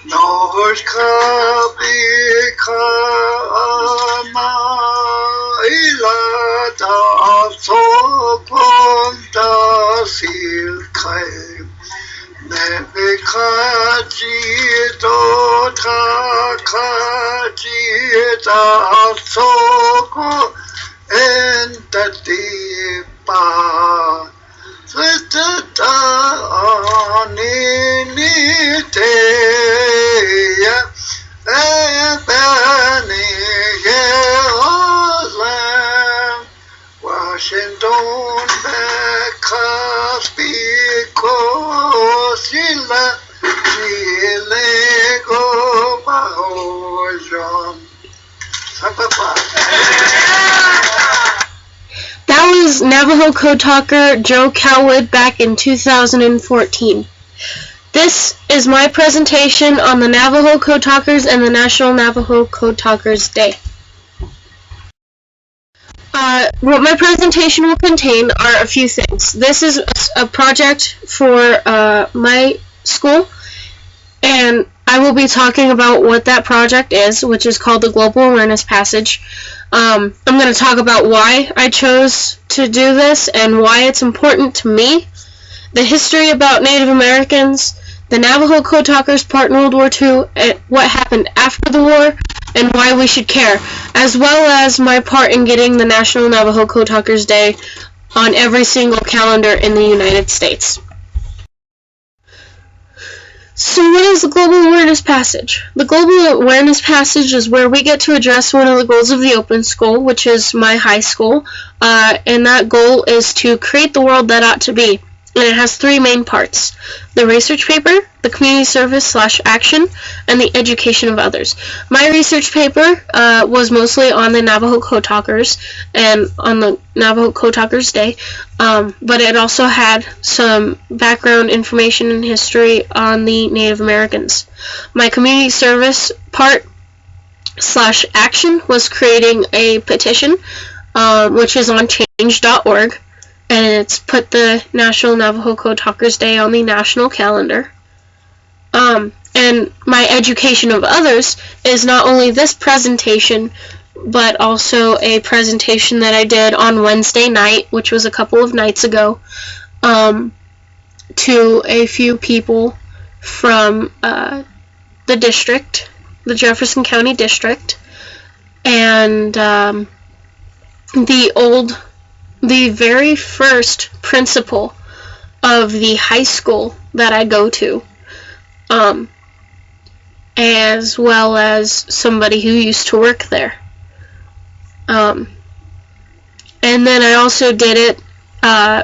Nos kabikama ilata sokonta silkai nebekaji dotakaji ta soko entatipa Sita aninite ya ebani Jerusalem Washington because sila go bahojan That was Navajo Code Talker Joe Cowwood back in 2014. This is my presentation on the Navajo Code Talkers and the National Navajo Code Talkers Day. What my presentation will contain are a few things. This is a project for my school, and I will be talking about what that project is, which is called the Global Awareness Passage. I'm going to talk about why I chose to do this and why it's important to me, the history about Native Americans, the Navajo Code Talkers part in World War II, and what happened after the war, and why we should care, as well as my part in getting the National Navajo Code Talkers Day on every single calendar in the United States. So what is the Global Awareness Passage? The Global Awareness Passage is where we get to address one of the goals of the Open School, which is my high school, and that goal is to create the world that ought to be. And it has three main parts: the research paper, the community service/action, and the education of others. My research paper was mostly on the Navajo Code Talkers and on the Navajo Code Talkers Day, but it also had some background information and history on the Native Americans. My community service part/action was creating a petition, which is on change.org. And it's put the National Navajo Code Talkers Day on the national calendar. And my education of others is not only this presentation, but also a presentation that I did on Wednesday night, which was a couple of nights ago, to a few people from the district, the Jefferson County District, and the very first principal of the high school that I go to, as well as somebody who used to work there. And then I also did it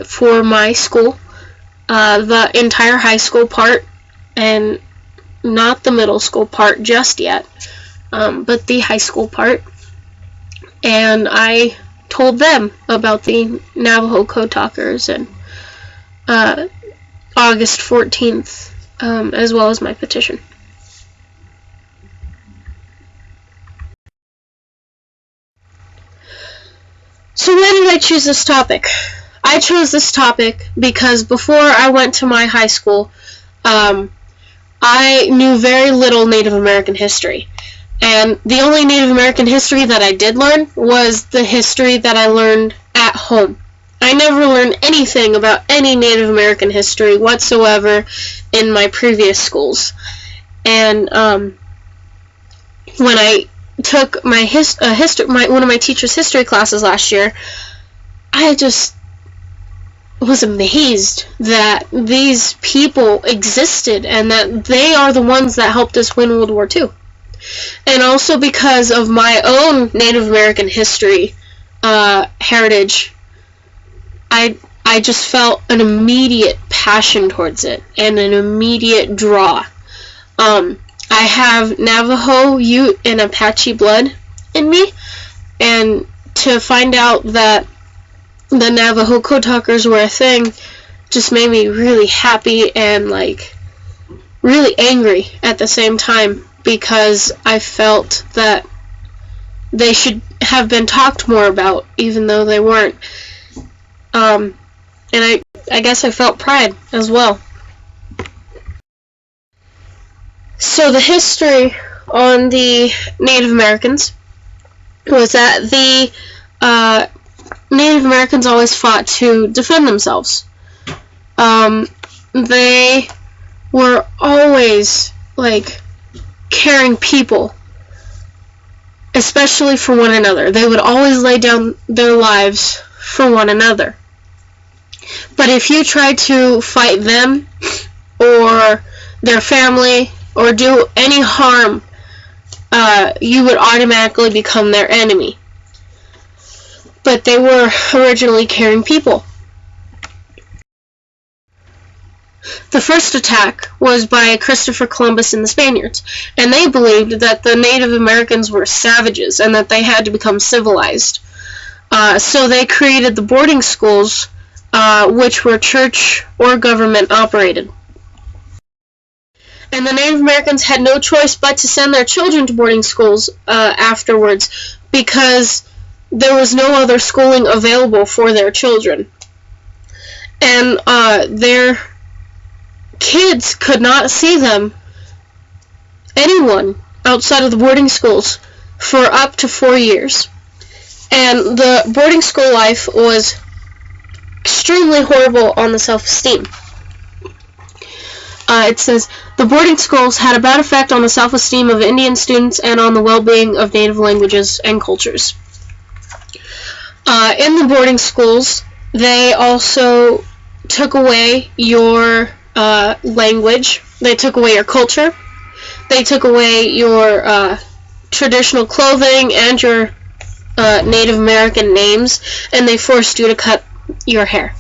for my school, the entire high school part, and not the middle school part just yet, but the high school part. And I told them about the Navajo Code Talkers and August 14th, as well as my petition. So why did I choose this topic? I chose this topic because before I went to my high school, I knew very little Native American history. And the only Native American history that I did learn was the history that I learned at home. I never learned anything about any Native American history whatsoever in my previous schools. And when I took my one of my teacher's history classes last year, I just was amazed that these people existed and that they are the ones that helped us win World War II. And also because of my own Native American history heritage, I just felt an immediate passion towards it and an immediate draw. I have Navajo, Ute, and Apache blood in me, and to find out that the Navajo Code Talkers were a thing just made me really happy and really angry at the same time, because I felt that they should have been talked more about, even though they weren't. And I guess I felt pride as well. So the history on the Native Americans was that the Native Americans always fought to defend themselves. They were always, like, caring people, especially for one another. They would always lay down their lives for one another. But if you tried to fight them or their family or do any harm, you would automatically become their enemy. But they were originally caring people. The first attack was by Christopher Columbus and the Spaniards, and they believed that the Native Americans were savages and that they had to become civilized. So they created the boarding schools, which were church or government operated. And the Native Americans had no choice but to send their children to boarding schools afterwards, because there was no other schooling available for their children. And their kids could not see anyone outside of the boarding schools for up to 4 years. And the boarding school life was extremely horrible on the self-esteem. It says, the boarding schools had a bad effect on the self-esteem of Indian students and on the well-being of native languages and cultures. In the boarding schools, they also took away your language. They took away your culture. They took away your traditional clothing and your Native American names, and they forced you to cut your hair.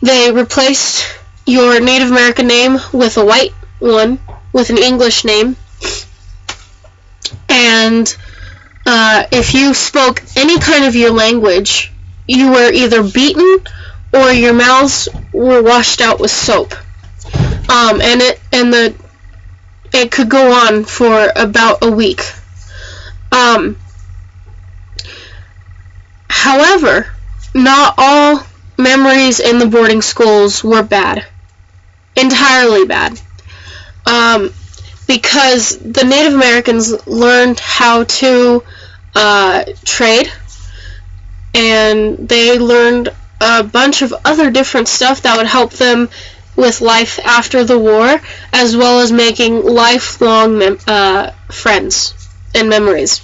They replaced your Native American name with a white one, with an English name, and if you spoke any kind of your language, you were either beaten or your mouths were washed out with soap. And it could go on for about a week. However, not all memories in the boarding schools were bad. Entirely bad. Because the Native Americans learned how to trade, and they learned a bunch of other different stuff that would help them with life after the war, as well as making lifelong friends and memories.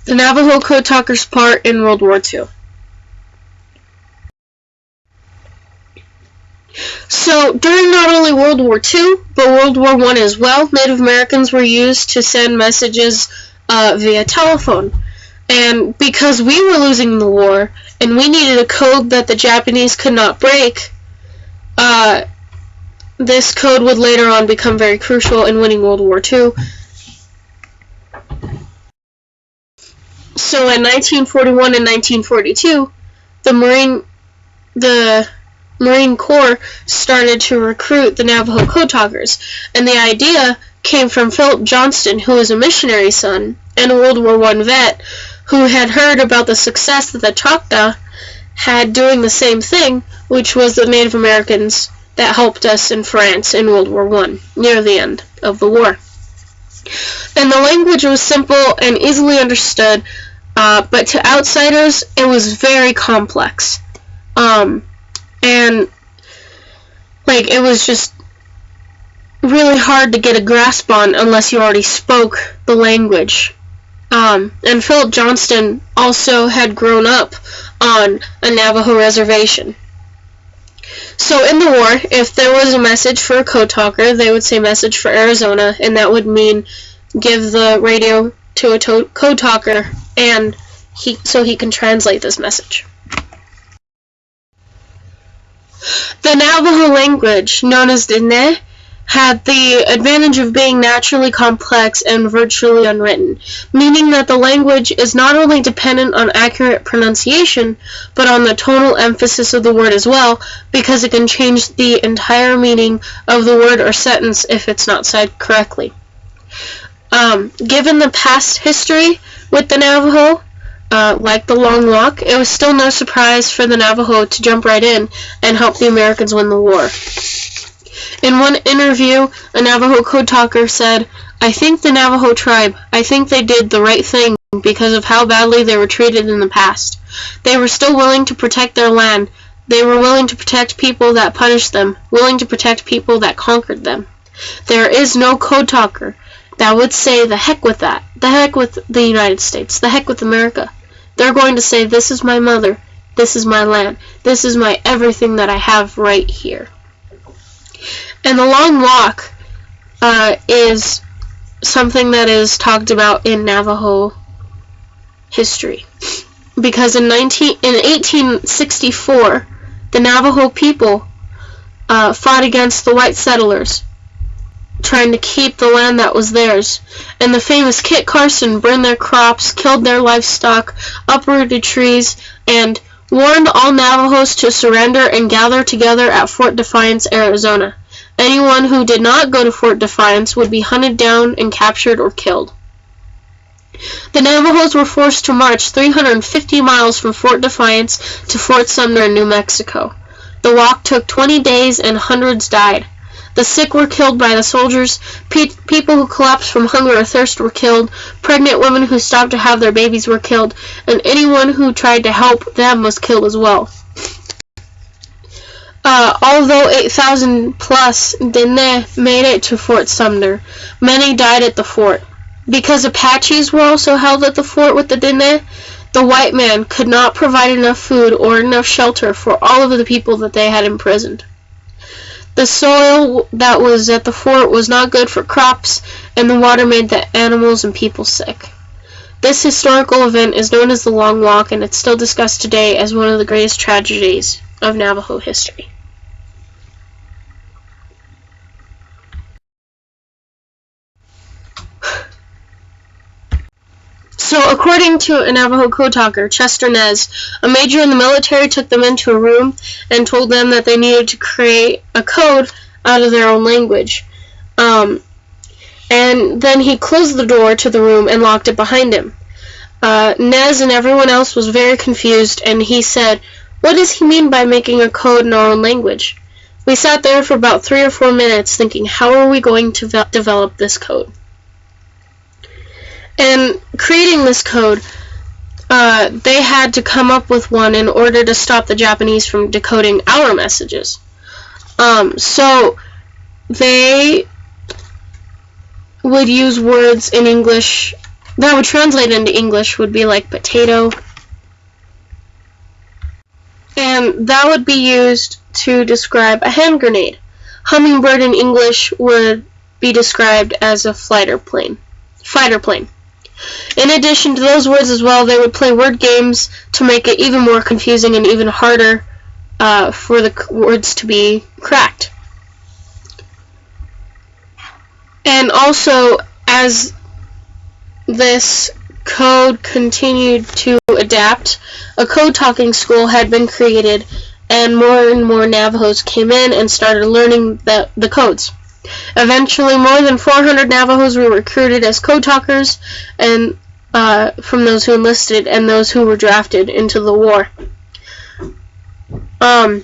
The Navajo Code Talkers' part in World War II. So, during not only World War II, but World War I as well, Native Americans were used to send messages via telephone. And because we were losing the war, and we needed a code that the Japanese could not break, this code would later on become very crucial in winning World War II. So in 1941 and 1942, the Marine Corps started to recruit the Navajo Code Talkers, and the idea came from Philip Johnston, who was a missionary son and a World War I vet, who had heard about the success that the Choctaw had doing the same thing, which was the Native Americans that helped us in France in World War I, near the end of the war. And the language was simple and easily understood, but to outsiders, it was very complex. And, like, it was just really hard to get a grasp on unless you already spoke the language. And Philip Johnston also had grown up on a Navajo reservation. So in the war, if there was a message for a code talker, they would say message for Arizona, and that would mean give the radio to a code talker, and so he can translate this message. The Navajo language, known as Diné, had the advantage of being naturally complex and virtually unwritten, meaning that the language is not only dependent on accurate pronunciation, but on the tonal emphasis of the word as well, because it can change the entire meaning of the word or sentence if it's not said correctly. Given the past history with the Navajo, like the Long Walk, it was still no surprise for the Navajo to jump right in and help the Americans win the war. In one interview, a Navajo code talker said, "I think the Navajo tribe, I think they did the right thing because of how badly they were treated in the past. They were still willing to protect their land. They were willing to protect people that punished them, willing to protect people that conquered them. There is no code talker that would say, the heck with that, the heck with the United States, the heck with America. They're going to say, this is my mother, this is my land, this is my everything that I have right here." And the Long Walk is something that is talked about in Navajo history. Because in 1864, the Navajo people fought against the white settlers, trying to keep the land that was theirs. And the famous Kit Carson burned their crops, killed their livestock, uprooted trees, and warned all Navajos to surrender and gather together at Fort Defiance, Arizona. Anyone who did not go to Fort Defiance would be hunted down and captured or killed. The Navajos were forced to march 350 miles from Fort Defiance to Fort Sumner in New Mexico. The walk took 20 days and hundreds died. The sick were killed by the soldiers, people who collapsed from hunger or thirst were killed, pregnant women who stopped to have their babies were killed, and anyone who tried to help them was killed as well. Although 8,000 plus Diné made it to Fort Sumner, many died at the fort. Because Apaches were also held at the fort with the Diné, the white man could not provide enough food or enough shelter for all of the people that they had imprisoned. The soil that was at the fort was not good for crops, and the water made the animals and people sick. This historical event is known as the Long Walk, and it's still discussed today as one of the greatest tragedies of Navajo history. So, according to a Navajo code talker, Chester Nez, a major in the military took them into a room and told them that they needed to create a code out of their own language. And then he closed the door to the room and locked it behind him. Nez and everyone else was very confused, and he said, "What does he mean by making a code in our own language?" We sat there for about 3 or 4 minutes thinking, how are we going to develop this code? And creating this code, they had to come up with one in order to stop the Japanese from decoding our messages. So they would use words in English that would translate into English would be like potato, and that would be used to describe a hand grenade. Hummingbird in English would be described as a fighter plane. In addition to those words as well, they would play word games to make it even more confusing and even harder for the words to be cracked. And also, as this code continued to adapt, a code talking school had been created, and more Navajos came in and started learning the codes. Eventually, more than 400 Navajos were recruited as code talkers, and from those who enlisted and those who were drafted into the war. And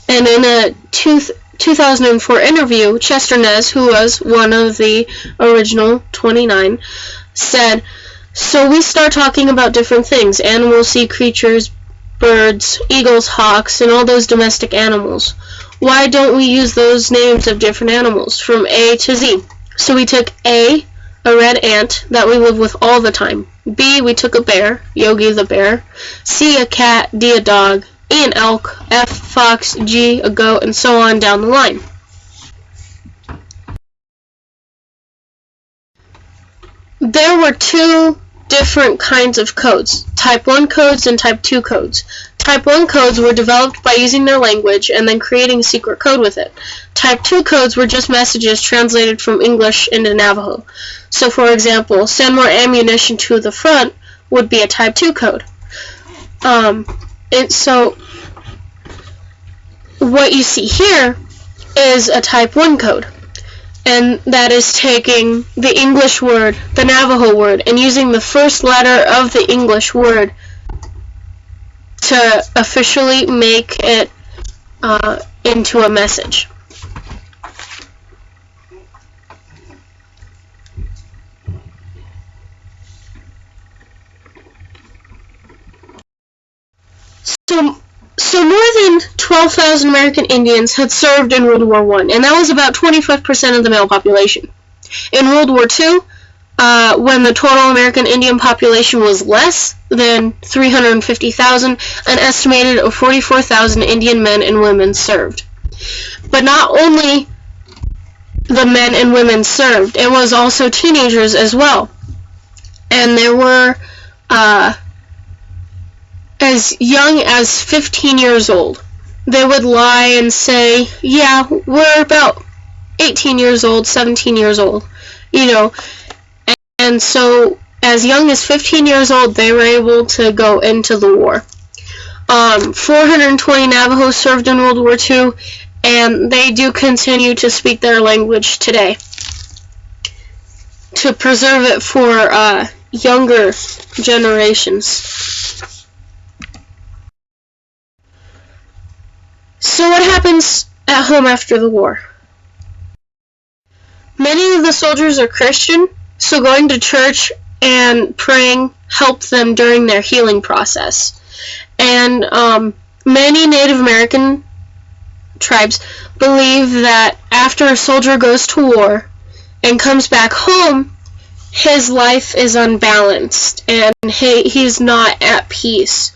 in a 2004 interview, Chester Nez, who was one of the original 29, said, "So we start talking about different things, animals, sea creatures, birds, eagles, hawks, and all those domestic animals. Why don't we use those names of different animals from A to Z? So we took A, a red ant that we live with all the time. B, we took a bear, Yogi the bear. C, a cat. D, a dog. E, an elk. F, fox. G, a goat, and so on down the line." There were two different kinds of codes, Type 1 codes and Type 2 codes. Type 1 codes were developed by using their language and then creating a secret code with it. Type 2 codes were just messages translated from English into Navajo. So, for example, send more ammunition to the front would be a Type 2 code. And so, what you see here is a Type 1 code. and that is taking the English word, the Navajo word, and using the first letter of the English word to officially make it into a message. So more than 12,000 American Indians had served in World War I, and that was about 25% of the male population. In World War II, when the total American Indian population was less than 350,000, an estimated of 44,000 Indian men and women served. But not only the men and women served, it was also teenagers as well. And there were as young as 15 years old. They would lie and say, yeah, we're about 18 years old, 17 years old, And so as young as 15 years old, they were able to go into the war. 420 Navajo served in World War II, and they do continue to speak their language today to preserve it for younger generations. So what happens at home after the war? Many of the soldiers are Christian, so going to church and praying helped them during their healing process. And many Native American tribes believe that after a soldier goes to war and comes back home, his life is unbalanced and he's not at peace.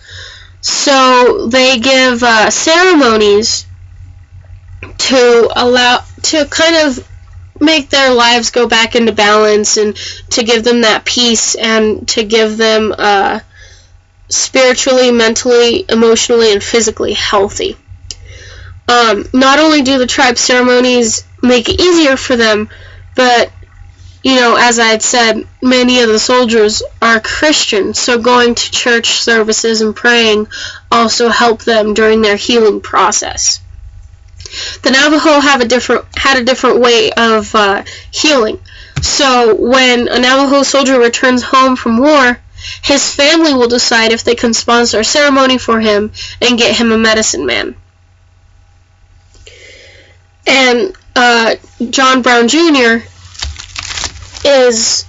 So they give ceremonies to kind of make their lives go back into balance and to give them that peace and to give them spiritually, mentally, emotionally, and physically healthy. Not only do the tribe ceremonies make it easier for them, but as I had said, many of the soldiers are Christian, so going to church services and praying also help them during their healing process. The Navajo had a different way of healing. So when a Navajo soldier returns home from war, his family will decide if they can sponsor a ceremony for him and get him a medicine man. And John Brown Jr. is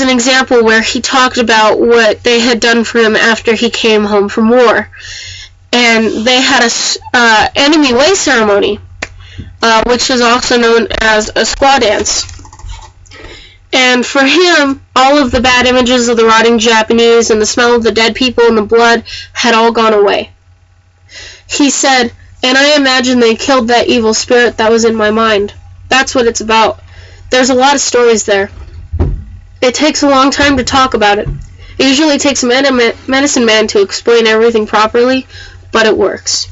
an example where he talked about what they had done for him after he came home from war. And they had a enemy way ceremony, which is also known as a squaw dance. And for him, all of the bad images of the rotting Japanese and the smell of the dead people and the blood had all gone away. He said, and I imagine they killed that evil spirit that was in my mind. That's what it's about. There's a lot of stories there. It takes a long time to talk about it. It usually takes a medicine man to explain everything properly, but it works.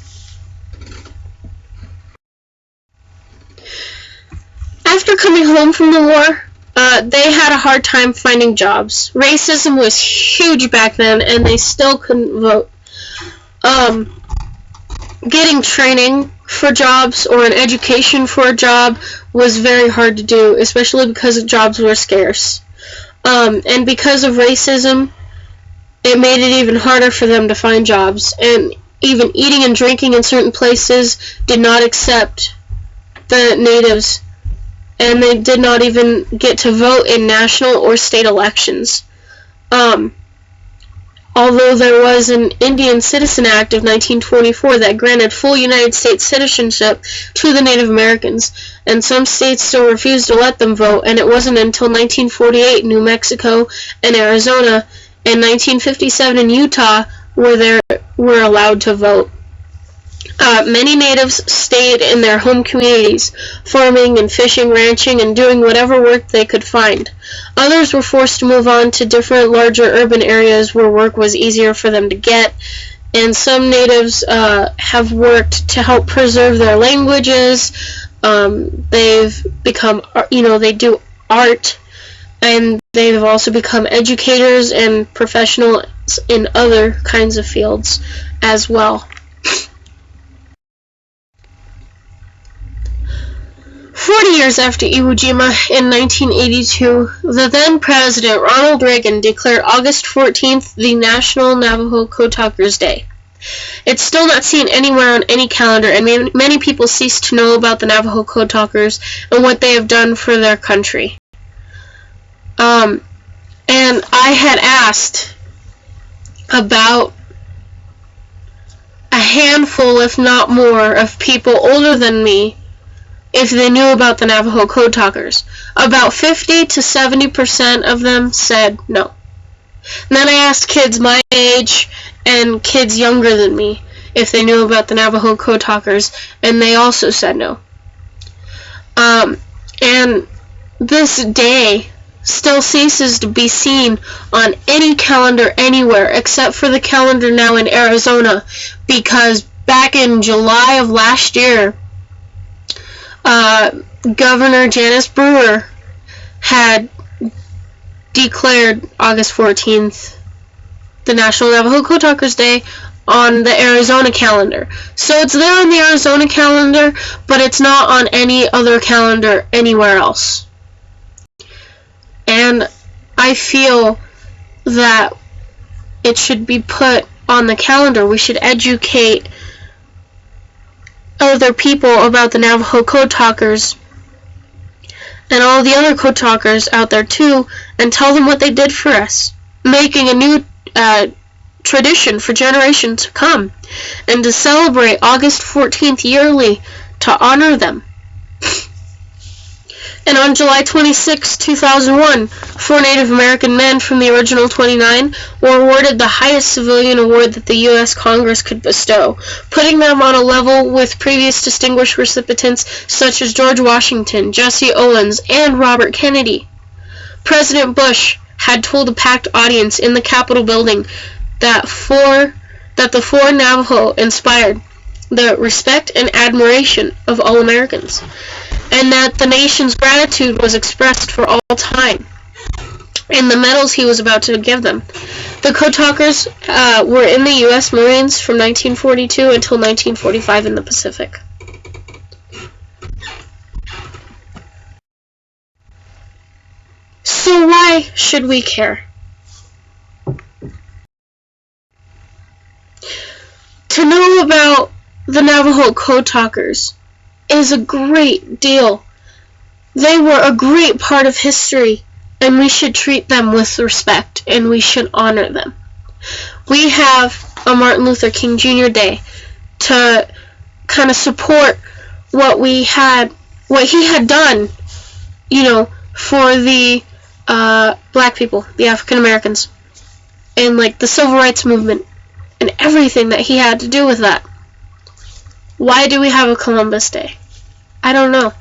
After coming home from the war, they had a hard time finding jobs. Racism was huge back then, and they still couldn't vote. Getting training for jobs or an education for a job was very hard to do, especially because jobs were scarce. And because of racism, it made it even harder for them to find jobs. And even eating and drinking in certain places did not accept the natives, and they did not even get to vote in national or state elections. Although there was an Indian Citizen Act of 1924 that granted full United States citizenship to the Native Americans, and some states still refused to let them vote, and it wasn't until 1948 New Mexico and Arizona and 1957 in Utah where they were allowed to vote. Many natives stayed in their home communities, farming and fishing, ranching, and doing whatever work they could find. Others were forced to move on to different larger urban areas where work was easier for them to get, and some natives have worked to help preserve their languages. They've become, they do art, and they've also become educators and professionals in other kinds of fields as well. 40 years after Iwo Jima in 1982, the then President Ronald Reagan declared August 14th the National Navajo Code Talkers Day. It's still not seen anywhere on any calendar, and many people cease to know about the Navajo Code Talkers and what they have done for their country. And I had asked about a handful, if not more, of people older than me if they knew about the Navajo Code Talkers. About 50 to 70% of them said no. And then I asked kids my age and kids younger than me if they knew about the Navajo Code Talkers, and they also said no. And this day still ceases to be seen on any calendar anywhere except for the calendar now in Arizona, because back in July of last year, Governor Janice Brewer had declared August 14th the National Navajo Code Talkers Day on the Arizona calendar. So it's there on the Arizona calendar, but it's not on any other calendar anywhere else. And I feel that it should be put on the calendar. We should educate other people about the Navajo Code Talkers and all the other Code Talkers out there too, and tell them what they did for us, making a new tradition for generations to come, and to celebrate August 14th yearly to honor them. And on July 26, 2001, 4 Native American men from the original 29 were awarded the highest civilian award that the U.S. Congress could bestow, putting them on a level with previous distinguished recipients such as George Washington, Jesse Owens, and Robert Kennedy. President Bush had told a packed audience in the Capitol building that the four Navajo inspired the respect and admiration of all Americans, and that the nation's gratitude was expressed for all time in the medals he was about to give them. The Code Talkers were in the U.S. Marines from 1942 until 1945 in the Pacific. So why should we care? To know about the Navajo Code Talkers is a great deal. They were a great part of history, and we should treat them with respect, and we should honor them. We have a Martin Luther King Jr. Day to kind of support what he had done, for the black people, the African Americans, and like the civil rights movement, and everything that he had to do with that. Why do we have a Columbus Day? I don't know.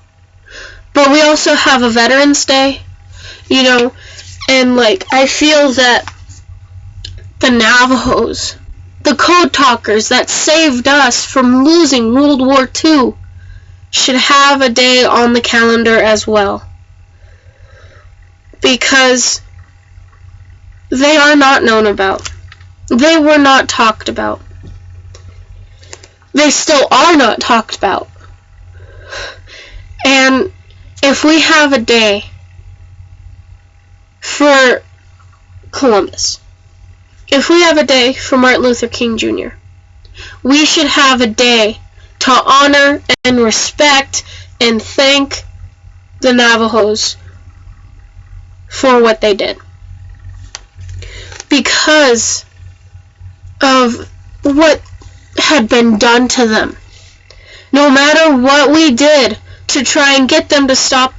But we also have a Veterans Day, and I feel that the Navajos, the Code Talkers that saved us from losing World War II, should have a day on the calendar as well. Because they are not known about. They were not talked about. They still are not talked about. And if we have a day for Columbus, if we have a day for Martin Luther King Jr., we should have a day to honor and respect and thank the Navajos for what they did. Because of what had been done to them. No matter what we did to try and get them to stop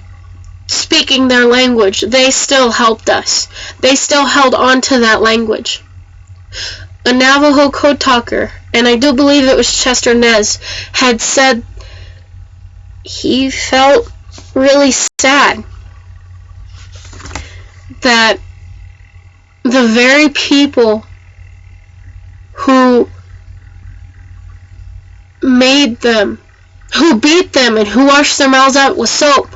speaking their language, they still helped us. They still held on to that language. A Navajo Code Talker, and I do believe it was Chester Nez, had said he felt really sad that the very people who made them, who beat them, and who washed their mouths out with soap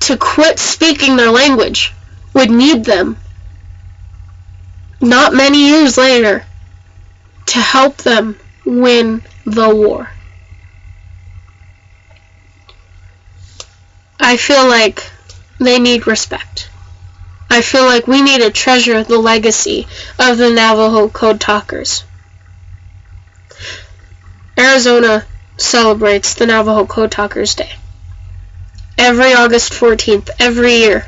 to quit speaking their language would need them not many years later to help them win the war. I feel like they need respect. I feel like we need to treasure the legacy of the Navajo Code Talkers. Arizona celebrates the Navajo Code Talkers Day every August 14th, every year,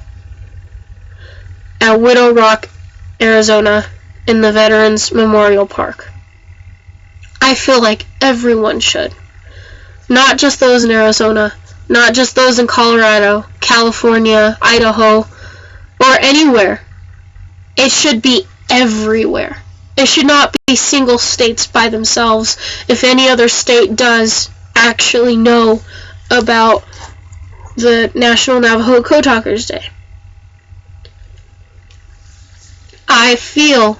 at Widow Rock, Arizona, in the Veterans Memorial Park. I feel like everyone should. Not just those in Arizona, not just those in Colorado, California, Idaho, or anywhere. It should be everywhere. It should not be single states by themselves. If any other state does actually know about the National Navajo Code Talkers Day. I feel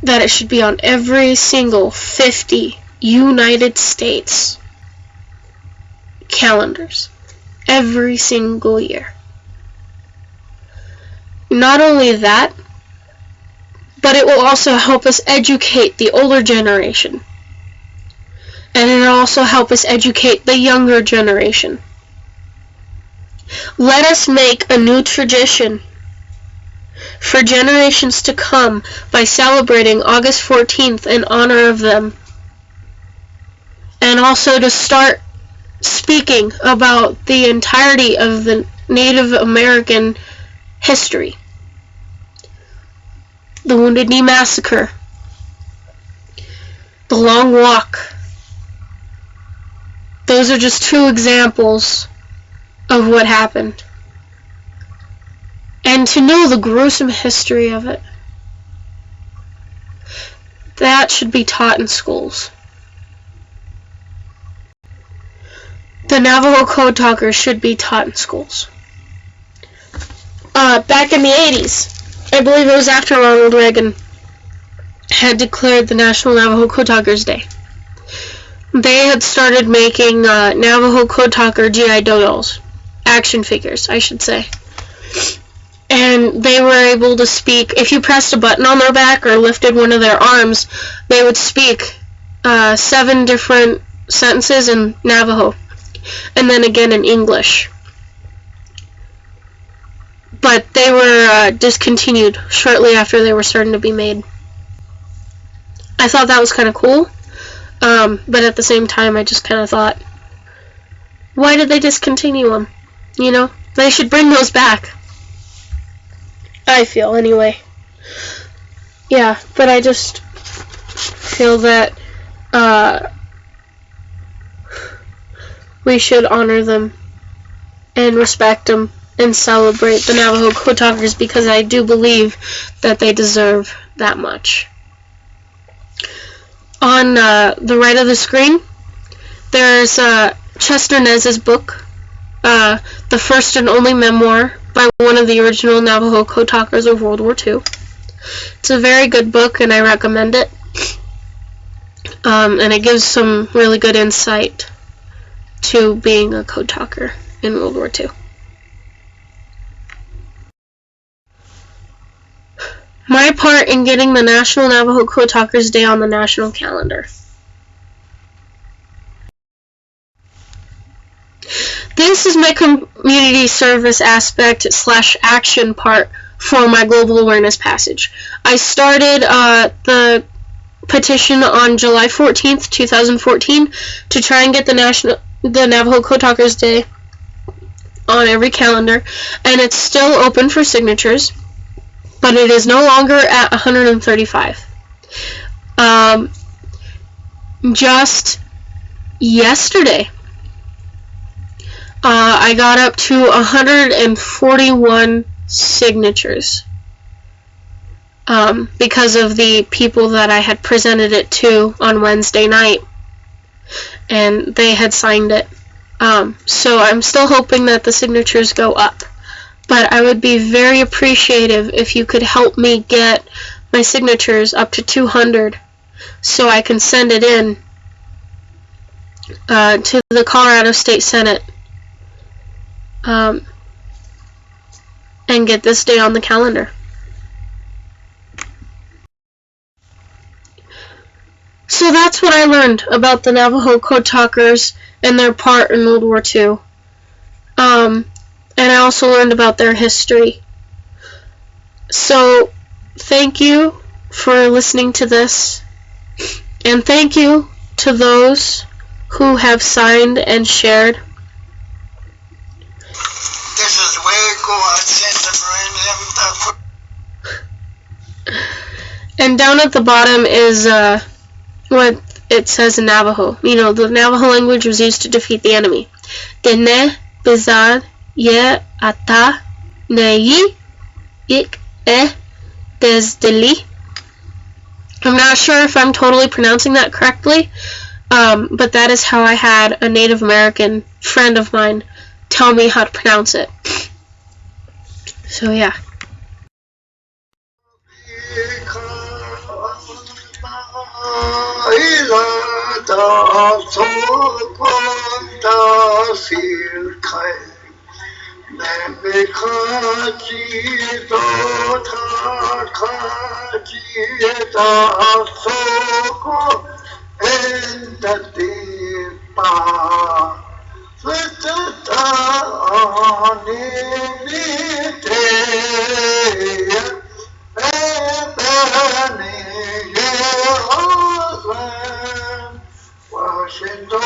that it should be on every single 50 United States calendars every single year. Not only that, but it will also help us educate the older generation. And it'll also help us educate the younger generation. Let us make a new tradition for generations to come by celebrating August 14th in honor of them. And also to start speaking about the entirety of the Native American history. The Wounded Knee Massacre, the Long Walk. Those are just two examples of what happened. And to know the gruesome history of it, that should be taught in schools. The Navajo Code Talkers should be taught in schools. Back in the 80s, I believe it was after Ronald Reagan had declared the National Navajo Code Talkers Day. They had started making Navajo Code Talker G.I. Joe dolls. Action figures, I should say. And they were able to speak. If you pressed a button on their back or lifted one of their arms, they would speak 7 different sentences in Navajo, and then again in English. But they were discontinued shortly after they were starting to be made. I thought that was kind of cool, but at the same time I just kind of thought, why did they discontinue them? You know, they should bring those back. I feel, anyway. Yeah, but I just feel that we should honor them and respect them and celebrate the Navajo Code Talkers, because I do believe that they deserve that much. On the right of the screen, there's Chester Nez's book, The First and Only Memoir by one of the original Navajo Code Talkers of World War II. It's a very good book, and I recommend it. And it gives some really good insight to being a Code Talker in World War II. My part in getting the National Navajo Code Talkers Day on the national calendar. This is my community service aspect / action part for my global awareness passage. I started the petition on July 14th, 2014 to try and get the Navajo Code Talkers Day on every calendar, and it's still open for signatures, but it is no longer at 135. Just yesterday, I got up to 141 signatures because of the people that I had presented it to on Wednesday night, and they had signed it. So I'm still hoping that the signatures go up, but I would be very appreciative if you could help me get my signatures up to 200 so I can send it in to the Colorado State Senate and get this day on the calendar. So that's what I learned about the Navajo Code Talkers and their part in World War II. And I also learned about their history. So, thank you for listening to this. And thank you to those who have signed and shared. This is Waco. I sent the And down at the bottom is what it says in Navajo. You know, the Navajo language was used to defeat the enemy. Dene bizad ye ata neyi ik desdeli. I'm not sure if I'm totally pronouncing that correctly, but that is how I had a Native American friend of mine tell me how to pronounce it. So yeah. Washington,